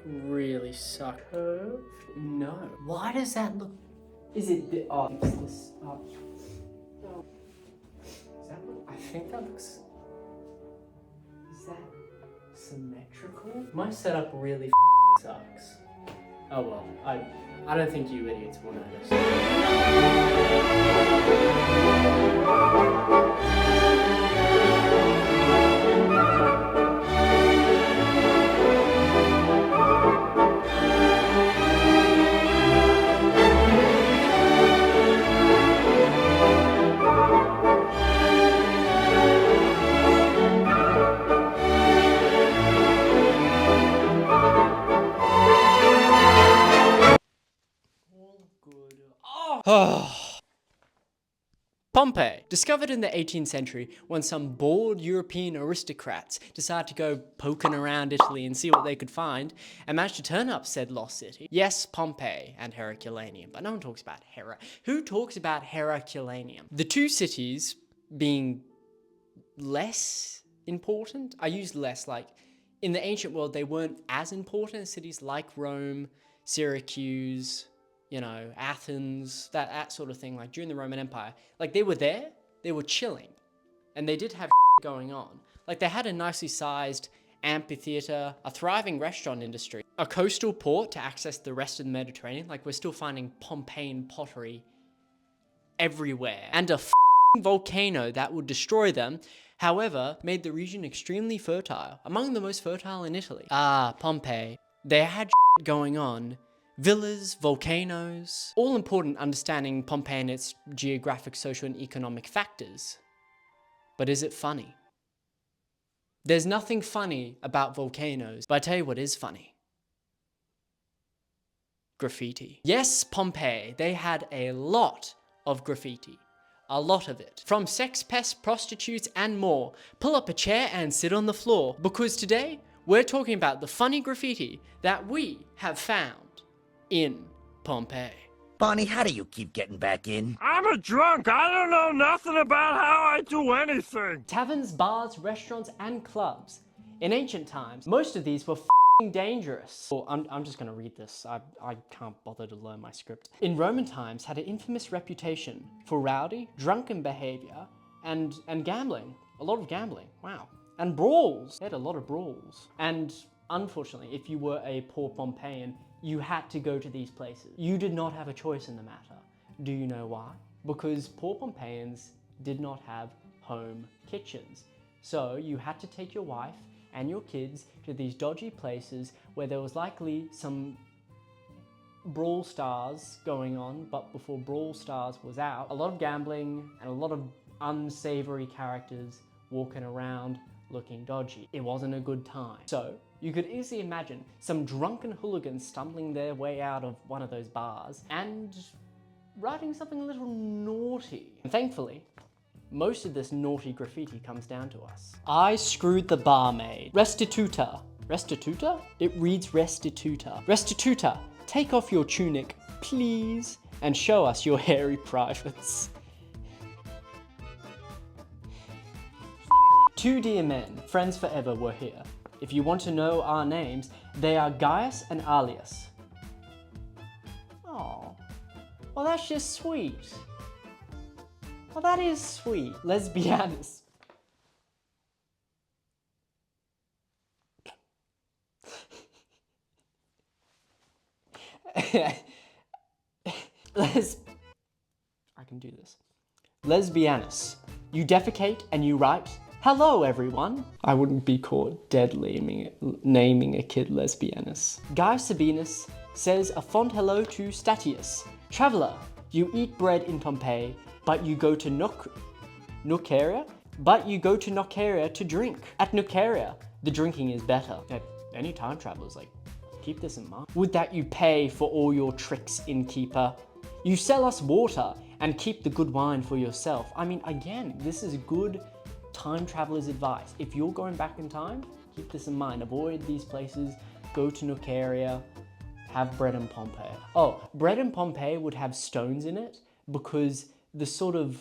really suck. Curved? No. Why does that look? Is it the? Oh, it's this. Oh. No. Is that what? I think that looks. Is that symmetrical? My setup really sucks. Oh well, I don't think you idiots will notice. Pompeii, discovered in the 18th century when some bored European aristocrats decided to go poking around Italy and see what they could find, and managed to turn up said lost city. Yes, Pompeii and Herculaneum, but no one talks about Hera. Who talks about Herculaneum? The two cities being less important. I use less, like in the ancient world they weren't as important as cities like Rome, Syracuse, you know, Athens, that sort of thing, like during the Roman Empire. Like they were there, they were chilling, and they did have going on. Like they had a nicely sized amphitheater, a thriving restaurant industry, a coastal port to access the rest of the Mediterranean. Like we're still finding Pompeiian pottery everywhere, and a volcano that would destroy them, however, made the region extremely fertile, among the most fertile in Italy. Pompeii. They had going on. Villas, volcanoes, all important understanding Pompeii and its geographic, social, and economic factors. But is it funny? There's nothing funny about volcanoes, but I tell you what is funny. Graffiti. Yes, Pompeii, they had a lot of graffiti. A lot of it. From sex pests, prostitutes, and more. Pull up a chair and sit on the floor, because today we're talking about the funny graffiti that we have found in Pompeii. Bonnie, how do you keep getting back in? I'm a drunk. I don't know nothing about how I do anything. Taverns, bars, restaurants, and clubs. In ancient times, most of these were dangerous. Well, I'm just gonna read this. I can't bother to learn my script. In Roman times, had an infamous reputation for rowdy, drunken behavior and gambling. A lot of gambling. Wow. And brawls. They had a lot of brawls. And unfortunately, if you were a poor Pompeian, you had to go to these places. You did not have a choice in the matter. Do you know why? Because poor Pompeians did not have home kitchens. So you had to take your wife and your kids to these dodgy places where there was likely some Brawl Stars going on, but before Brawl Stars was out, a lot of gambling and a lot of unsavory characters walking around looking dodgy. It wasn't a good time. So you could easily imagine some drunken hooligans stumbling their way out of one of those bars and writing something a little naughty. And thankfully, most of this naughty graffiti comes down to us. I screwed the barmaid. Restituta. Restituta? It reads restituta. Restituta, take off your tunic, please, and show us your hairy privates. Two dear men, friends forever, were here. If you want to know our names, they are Gaius and Alias. Oh, well that's just sweet. Well that is sweet. Lesbianis. I can do this. Lesbianis. You defecate and you write, hello everyone. I wouldn't be caught dead naming a kid Lesbianis. Gaius Sabinus says a fond hello to Statius. Traveller, you eat bread in Pompeii, but you go to Nuceria to drink. At Nuceria, the drinking is better. Any time travelers, like, keep this in mind. Would that you pay for all your tricks, innkeeper. You sell us water and keep the good wine for yourself. I mean, again, this is good time traveler's advice. If you're going back in time, keep this in mind. Avoid these places, go to Nuceria, have bread in Pompeii. Oh, bread in Pompeii would have stones in it because the sort of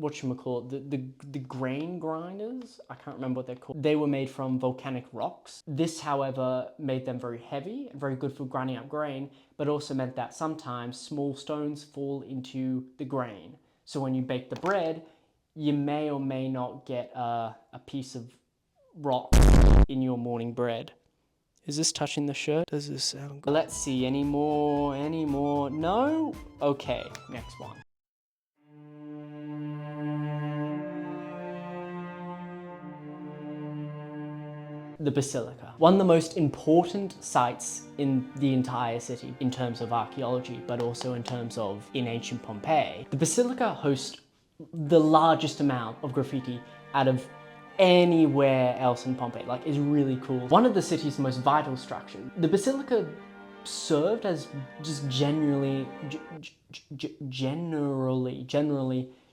the grain grinders, I can't remember what they're called. They were made from volcanic rocks. This, however, made them very heavy and very good for grinding up grain, but also meant that sometimes small stones fall into the grain. So when you bake the bread, you may or may not get a piece of rock in your morning bread. Is this touching the shirt? Does this sound good? Let's see, any more? No? Okay, next one. The Basilica. One of the most important sites in the entire city in terms of archaeology, but also in terms of in ancient Pompeii. The Basilica hosts the largest amount of graffiti out of anywhere else in Pompeii. Like, it's really cool. One of the city's most vital structures. The Basilica served as just generally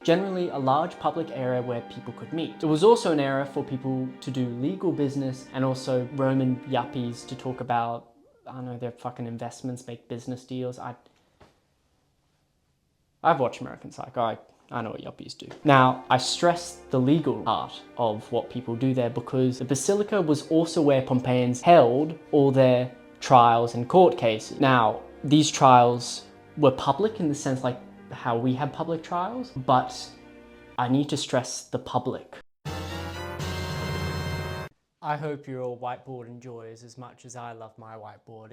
a large public area where people could meet. It was also an area for people to do legal business and also Roman yuppies to talk about, I don't know, their fucking investments, make business deals. I've watched American Psycho. I know what yuppies do. Now, I stress the legal part of what people do there because the Basilica was also where Pompeians held all their trials and court cases. Now, these trials were public in the sense like how we have public trials, but I need to stress the public. I hope your whiteboard enjoys as much as I love my whiteboard.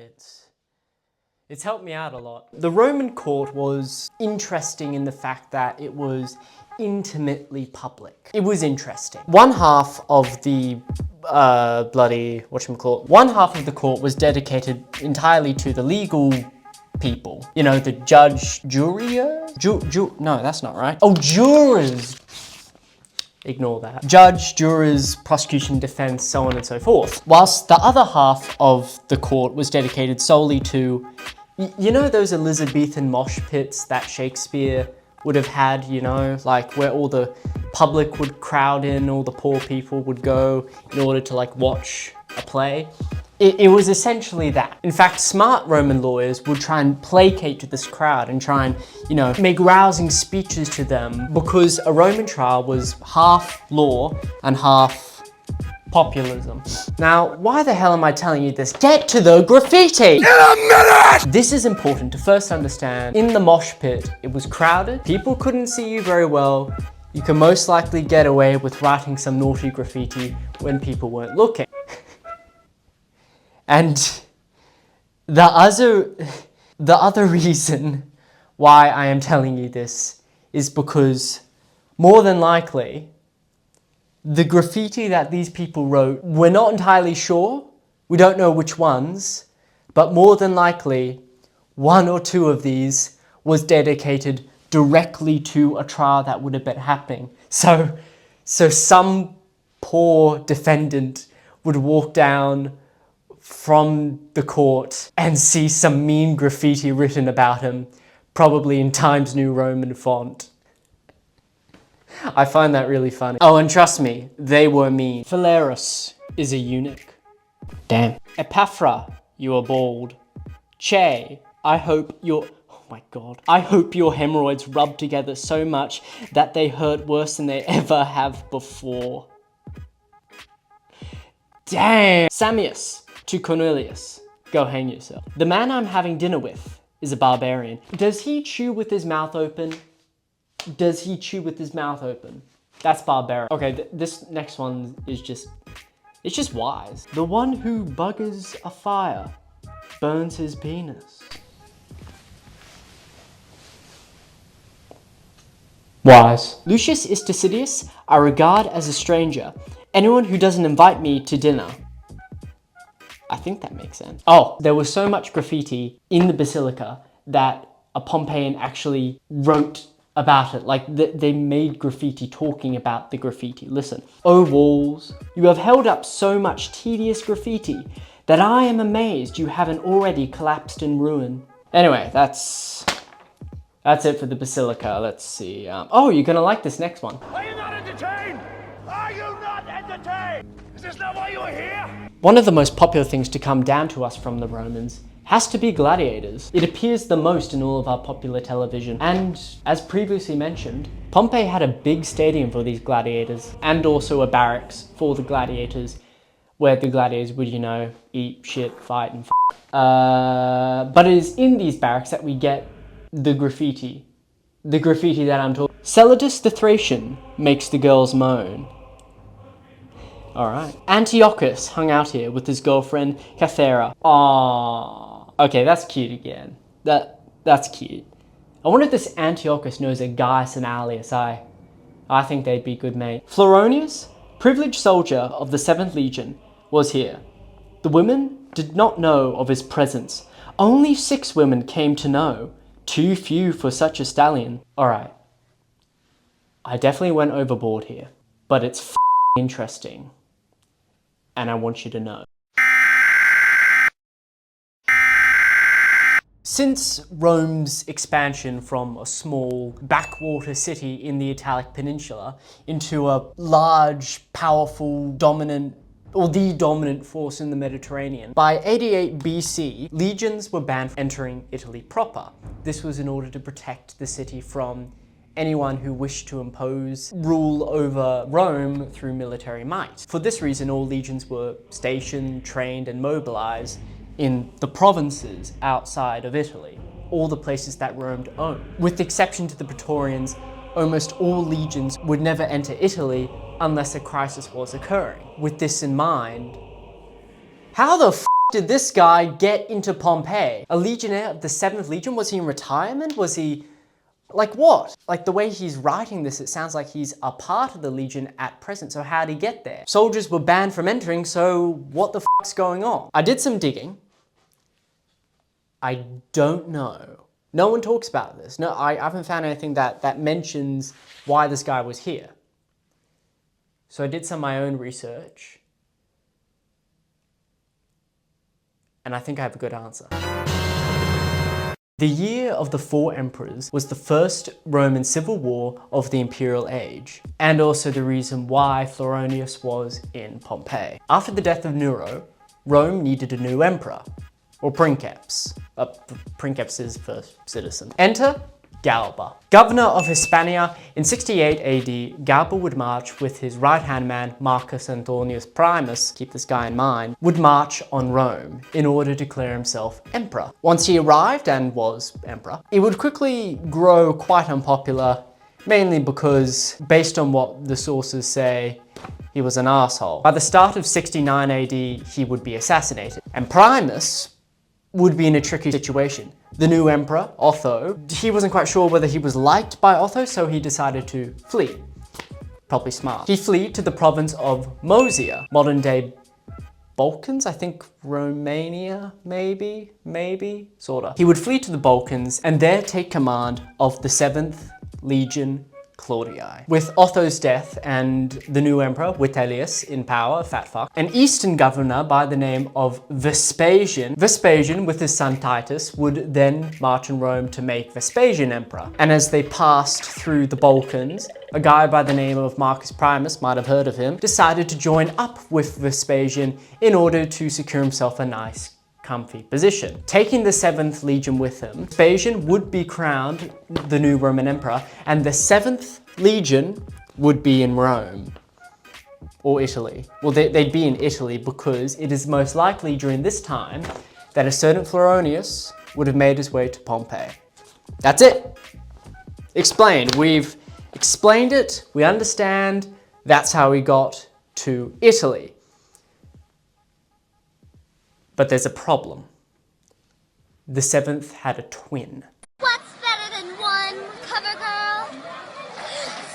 It's helped me out a lot. The Roman court was interesting in the fact that it was intimately public. It was interesting. One half of the one half of the court was dedicated entirely to the legal people. You know, the judge, no, that's not right. Oh, jurors. Ignore that. Judge, jurors, prosecution, defense, so on and so forth. Whilst the other half of the court was dedicated solely to, you know, those Elizabethan mosh pits that Shakespeare would have had, you know, like where all the public would crowd in, all the poor people would go in order to like watch a play. It was essentially that. In fact, smart Roman lawyers would try and placate to this crowd and try and, you know, make rousing speeches to them because a Roman trial was half law and half populism. Now, why the hell am I telling you this? Get to the graffiti! In a minute! This is important to first understand. In the mosh pit, it was crowded. People couldn't see you very well. You can most likely get away with writing some naughty graffiti when people weren't looking. And the other reason why I am telling you this is because more than likely, the graffiti that these people wrote, we're not entirely sure, we don't know which ones, but more than likely, one or two of these was dedicated directly to a trial that would have been happening. So some poor defendant would walk down from the court and see some mean graffiti written about him, probably in Times New Roman font. I find that really funny. Oh, and trust me, they were mean. Phalaris is a eunuch. Damn. Epaphra, you are bald. Che, I hope your hemorrhoids rub together so much that they hurt worse than they ever have before. Damn. Samius, to Cornelius, go hang yourself. The man I'm having dinner with is a barbarian. Does he chew with his mouth open? Does he chew with his mouth open? That's barbaric. Okay, this next one is it's just wise. The one who buggers a fire burns his penis. Wise. Lucius Isticidius I regard as a stranger. Anyone who doesn't invite me to dinner. I think that makes sense. Oh, there was so much graffiti in the Basilica that a Pompeian actually wrote about it. Like, they made graffiti talking about the graffiti. Listen. O walls, you have held up so much tedious graffiti that I am amazed you haven't already collapsed in ruin. Anyway, that's it for the Basilica. Let's see. Oh, you're gonna like this next one. Are you not entertained? Are you not entertained? Is this not why you are here? One of the most popular things to come down to us from the Romans has to be gladiators. It appears the most in all of our popular television. And as previously mentioned, Pompeii had a big stadium for these gladiators and also a barracks for the gladiators where the gladiators would, you know, eat, shit, fight, and but it is in these barracks that we get the graffiti. The graffiti that I'm talking. Celadus the Thracian makes the girls moan. Alright. Antiochus hung out here with his girlfriend Cathera. Aww. Okay, that's cute again. That's cute. I wonder if this Antiochus knows a Gaius and Alius. I think they'd be good mates. Floronius, privileged soldier of the 7th Legion, was here. The women did not know of his presence. Only 6 women came to know. Too few for such a stallion. Alright. I definitely went overboard here. But it's interesting. And I want you to know. Since Rome's expansion from a small backwater city in the Italic Peninsula into a large, powerful, dominant, or the dominant force in the Mediterranean, by 88 BC, legions were banned from entering Italy proper. This was in order to protect the city from anyone who wished to impose rule over Rome through military might. For this reason, all legions were stationed, trained, and mobilized in the provinces outside of Italy, all the places that Rome owned. With the exception to the Praetorians, almost all legions would never enter Italy unless a crisis was occurring. With this in mind, how the f did this guy get into Pompeii? A legionnaire of the 7th Legion? Was he in retirement? Was he... like what? Like the way he's writing this, it sounds like he's a part of the Legion at present, so how'd he get there? Soldiers were banned from entering, so what the f***'s going on? I did some digging. I don't know. No one talks about this. No, I haven't found anything that mentions why this guy was here. So I did some of my own research. And I think I have a good answer. The year of the 4 emperors was the first Roman civil war of the imperial age, and also the reason why Floronius was in Pompeii. After the death of Nero, Rome needed a new emperor, or princeps. Princeps is first citizen. Enter Galba. Governor of Hispania, in 68 AD, Galba would march with his right-hand man, Marcus Antonius Primus, keep this guy in mind, would march on Rome in order to declare himself emperor. Once he arrived and was emperor, it would quickly grow quite unpopular, mainly because, based on what the sources say, he was an asshole. By the start of 69 AD, he would be assassinated, and Primus would be in a tricky situation. The new emperor, Otho, he wasn't quite sure whether he was liked by Otho, so he decided to flee. Probably smart. He fled to the province of Moesia, modern day Balkans, I think Romania, maybe, sorta. He would flee to the Balkans and there take command of the 7th Legion Claudii. With Otho's death and the new emperor, Vitellius, in power, fat fuck, an eastern governor by the name of Vespasian, with his son Titus, would then march in Rome to make Vespasian emperor. And as they passed through the Balkans, a guy by the name of Marcus Primus, might have heard of him, decided to join up with Vespasian in order to secure himself a nice comfy position. Taking the 7th Legion with him, Vespasian would be crowned the new Roman emperor, and the 7th Legion would be in Rome. Or Italy. Well, they'd be in Italy because it is most likely during this time that a certain Floronius would have made his way to Pompeii. That's it. Explained. We've explained it. We understand. That's how we got to Italy. But there's a problem. The 7th had a twin. What's better than one cover girl?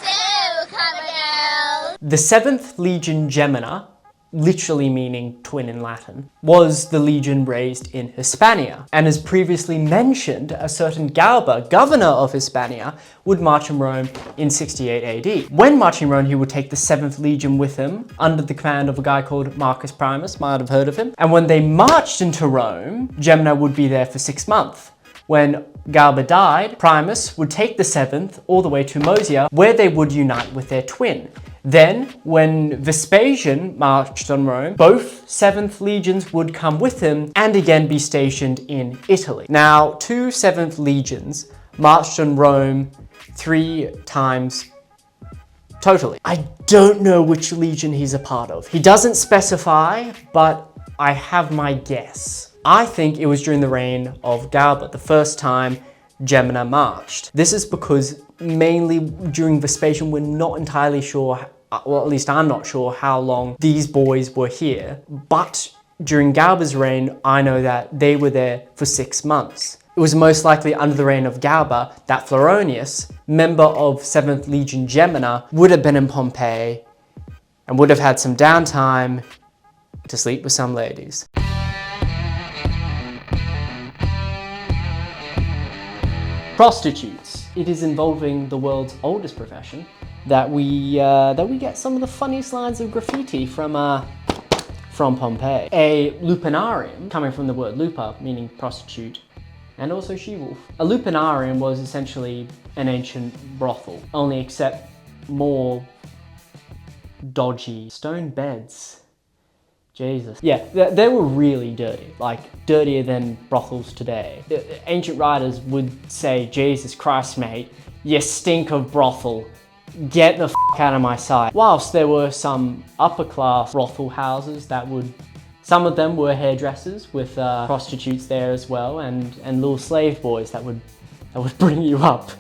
So cover girl. The 7th Legion Gemina, literally meaning twin in Latin, was the legion raised in Hispania. And as previously mentioned, a certain Galba, governor of Hispania, would march in Rome in 68 AD. When marching Rome, he would take the 7th Legion with him under the command of a guy called Marcus Primus, might have heard of him. And when they marched into Rome, Gemina would be there for 6 months. When Galba died, Primus would take the 7th all the way to Moesia, where they would unite with their twin. Then, when Vespasian marched on Rome, both 7th legions would come with him and again be stationed in Italy. Now, 2 7th legions marched on Rome 3 times totally. I don't know which legion he's a part of. He doesn't specify, but I have my guess. I think it was during the reign of Galba, the first time Gemina marched. This is because mainly during Vespasian, we're not entirely sure, well, at least I'm not sure how long these boys were here. But during Galba's reign, I know that they were there for 6 months. It was most likely under the reign of Galba that Floronius, member of 7th Legion Gemina, would have been in Pompeii and would have had some downtime to sleep with some ladies. Prostitutes. It is involving the world's oldest profession that we get some of the funniest lines of graffiti from Pompeii. A lupinarium, coming from the word lupa, meaning prostitute, and also she-wolf. A lupinarium was essentially an ancient brothel, only except more dodgy. Stone beds. Jesus. Yeah, they were really dirty, like dirtier than brothels today. Ancient writers would say, Jesus Christ, mate, you stink of brothel. Get the f*** out of my sight. Whilst there were some upper class brothel houses that would, some of them were hairdressers with prostitutes there as well, and little slave boys that would bring you up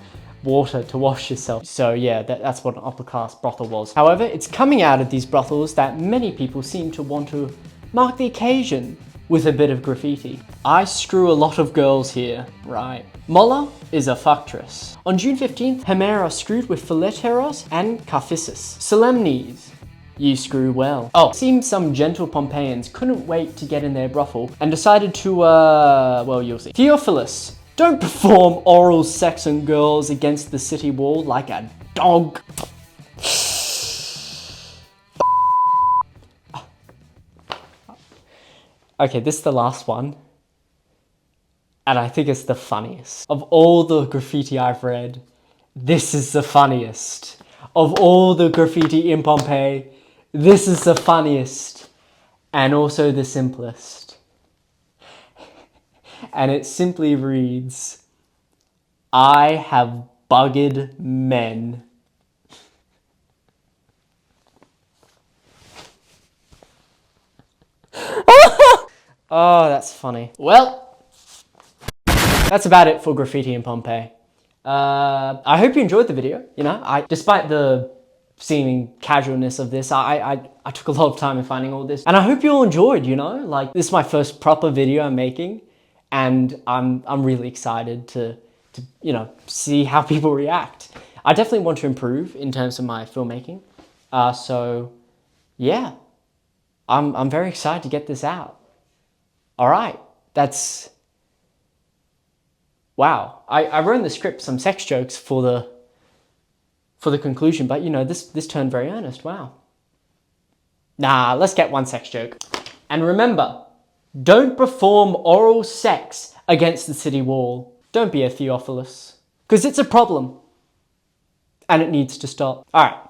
water to wash yourself. So yeah, that's what an upper class brothel was. However, it's coming out of these brothels that many people seem to want to mark the occasion with a bit of graffiti. I screw a lot of girls here, right? Molla is a fuctress. On June 15th, Hemera screwed with Phileteros and Carphissus. Solemnes, you screw well. Oh, seems some gentle Pompeians couldn't wait to get in their brothel and decided to, well, you'll see. Theophilus, don't perform oral sex on girls against the city wall like a dog. Okay, this is the last one. And I think it's the funniest. Of all the graffiti I've read, this is the funniest. Of all the graffiti in Pompeii, this is the funniest. And also the simplest. And it simply reads, I have bugged men. Oh, that's funny. Well, that's about it for graffiti in Pompeii. I hope you enjoyed the video. You know, despite the seeming casualness of this, I took a lot of time in finding all this. And I hope you all enjoyed, you know, like this is my first proper video I'm making. And I'm really excited to you know, see how people react. I definitely want to improve in terms of my filmmaking. So yeah, I'm very excited to get this out. All right, that's, wow. I wrote in the script some sex jokes for the conclusion, but you know, this turned very earnest, wow. Nah, let's get one sex joke. And remember, don't perform oral sex against the city wall. Don't be a Theophilus, because it's a problem and it needs to stop. All right.